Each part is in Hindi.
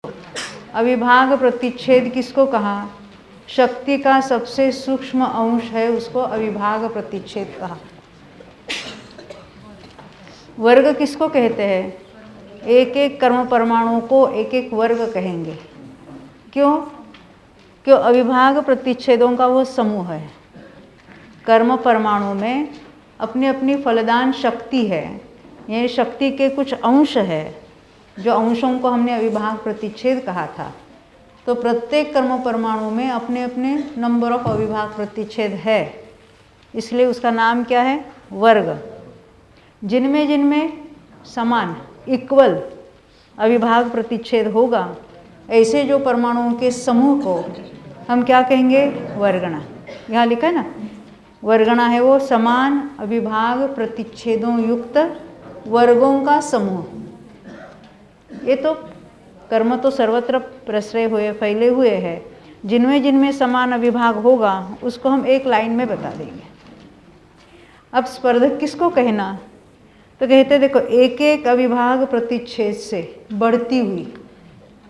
अविभाग प्रतिच्छेद किसको कहा? शक्ति का सबसे सूक्ष्म अंश है, उसको अविभाग प्रतिच्छेद कहा। वर्ग किसको कहते हैं? एक एक कर्म परमाणु को एक एक वर्ग कहेंगे। क्यों? क्यों? अविभाग प्रतिच्छेदों का वो समूह है। कर्म परमाणु में अपनी अपनी फलदान शक्ति है, ये शक्ति के कुछ अंश है, जो अंशों को हमने अविभाग प्रतिच्छेद कहा था। तो प्रत्येक कर्म परमाणु में अपने अपने नंबर ऑफ अविभाग प्रतिच्छेद है, इसलिए उसका नाम क्या है? वर्ग। जिनमें जिनमें समान इक्वल अविभाग प्रतिच्छेद होगा, ऐसे जो परमाणुओं के समूह को हम क्या कहेंगे? वर्गणा। यहाँ लिखा है ना, वर्गणा है वो समान अविभाग प्रतिच्छेदों युक्त वर्गों का समूह। ये तो कर्म तो सर्वत्र प्रसरे हुए फैले हुए हैं, जिनमें जिनमें समान अविभाग होगा उसको हम एक लाइन में बता देंगे। अब स्पर्धक किसको कहना? तो कहते देखो, एक एक अविभाग प्रतिच्छेद से बढ़ती हुई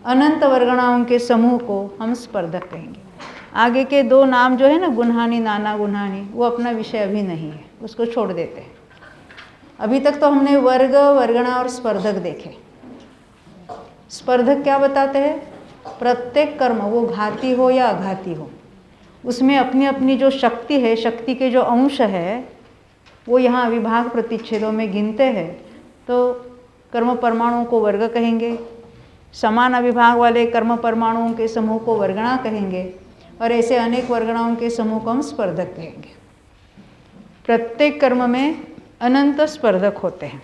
अनंत वर्गणाओं के समूह को हम स्पर्धक कहेंगे। आगे के दो नाम जो है ना, गुणहानि नाना गुणहानि, वो अपना विषय अभी नहीं है, उसको छोड़ देते हैं। अभी तक तो हमने वर्ग, वर्गणा और स्पर्धक देखे। स्पर्धक क्या बताते हैं? प्रत्येक कर्म वो घाती हो या अघाती हो, उसमें अपनी अपनी जो शक्ति है, शक्ति के जो अंश है वो यहाँ अविभाग प्रतिच्छेदों में गिनते हैं। तो कर्म परमाणुओं को वर्ग कहेंगे, समान अविभाग वाले कर्म परमाणुओं के समूह को वर्गणा कहेंगे, और ऐसे अनेक वर्गणाओं के समूह को हम स्पर्धक कहेंगे। प्रत्येक कर्म में अनंत स्पर्धक होते हैं,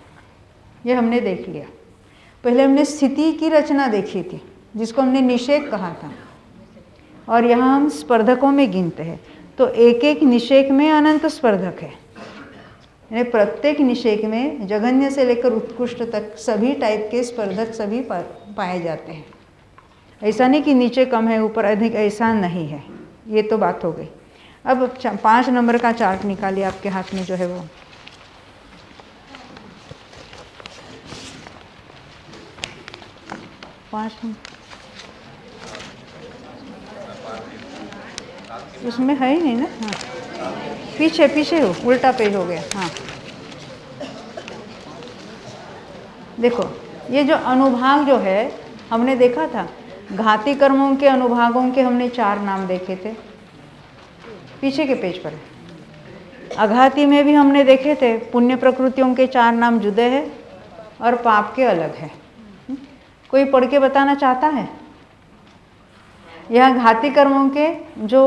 ये हमने देख लिया। पहले हमने स्थिति की रचना देखी थी, जिसको हमने निषेक कहा था, और यहाँ हम स्पर्धकों में गिनते हैं। तो एक एक निषेक में अनंत स्पर्धक है, यानी प्रत्येक निषेक में जघन्य से लेकर उत्कृष्ट तक सभी टाइप के स्पर्धक सभी पाए जाते हैं। ऐसा नहीं कि नीचे कम है ऊपर अधिक, ऐसा नहीं है। ये तो बात हो गई। अब 5 नंबर का चार्ट निकालिए आपके हाथ में जो है वो। उसमें है ही नहीं ना। हाँ, पीछे पीछे हो, उल्टा पेज हो गया। हाँ देखो, ये जो अनुभाग जो है हमने देखा था, घाती कर्मों के अनुभागों के हमने 4 नाम देखे थे, पीछे के पेज पर। अघाती में भी हमने देखे थे, पुण्य प्रकृतियों के 4 नाम जुदे हैं और पाप के अलग है। कोई पढ़ के बताना चाहता है? यह घाती कर्मों के जो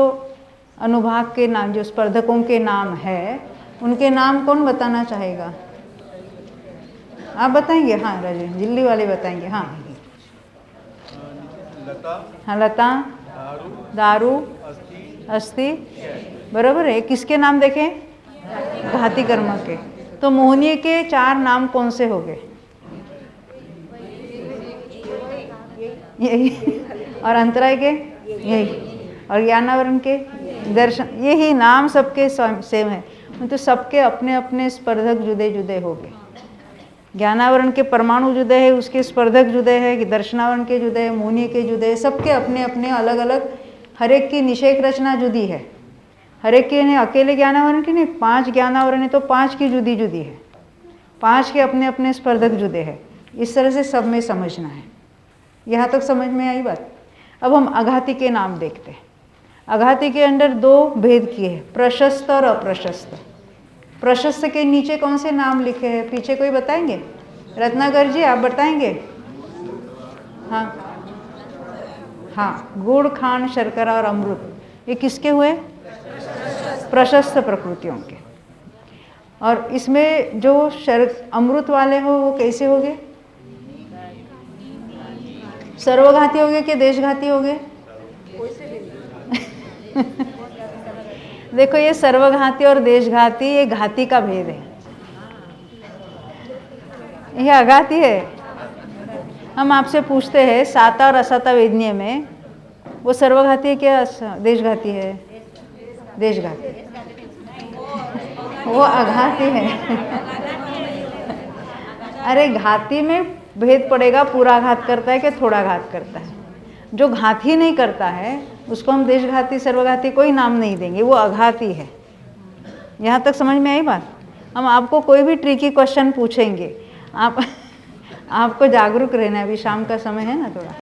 अनुभाग के नाम, जो स्पर्धकों के नाम है, उनके नाम कौन बताना चाहेगा? आप बताएंगे? हाँ राजू, दिल्ली वाले बताएंगे। हाँ हाँ, लता, दारू, अस्थि, बराबर है। किसके नाम देखें? घाती कर्म के। तो मोहनीय के 4 नाम कौन से हो गए? यही। और अंतराय के यही, और ज्ञानावरण के दर्शन, यही नाम सबके सेम है। तो सबके अपने अपने स्पर्धक जुदे जुदे हो गए। ज्ञानावरण के परमाणु जुदे हैं, उसके स्पर्धक जुदे हैं, दर्शनावरण के जुदे हैं, मोहनीय के जुदे हैं, सबके अपने अपने अलग अलग, हर एक की निषेक रचना जुदी है। हर एक की नहीं, अकेले ज्ञानावरण की नहीं, 5 ज्ञानावरण है तो 5 की जुदी जुदी है, 5 के अपने अपने स्पर्धक जुदे हैं। इस तरह से सब में समझना है। यहाँ तक समझ में आई बात? अब हम अघाती के नाम देखते हैं। अघाती के अंदर 2 भेद किए हैं, प्रशस्त और अप्रशस्त। प्रशस्त के नीचे कौन से नाम लिखे हैं? पीछे कोई बताएंगे? रत्नाकर जी आप बताएंगे? हाँ हाँ, गुड़, खांड, शर्करा और अमृत, ये किसके हुए? प्रशस्त प्रकृतियों के। और इसमें जो अमृत वाले हो वो कैसे हो गए? सर्वघाती हो गए कि देशघाती हो गए? देखो, ये सर्वघाती और देशघाती, ये घाती का भेद है, ये अघाती है। हम आपसे पूछते हैं साता और असाता वेदनीय में वो सर्वघाती है क्या देशघाती है? देशघाती। वो अघाती है। अरे घाती में भेद पड़ेगा पूरा घात करता है कि थोड़ा घात करता है। जो घात ही नहीं करता है उसको हम देशघाती सर्वघाती कोई नाम नहीं देंगे, वो अघाती है। यहाँ तक समझ में आई बात? हम आपको कोई भी ट्रिकी क्वेश्चन पूछेंगे, आपको जागरूक रहना है। अभी शाम का समय है ना थोड़ा।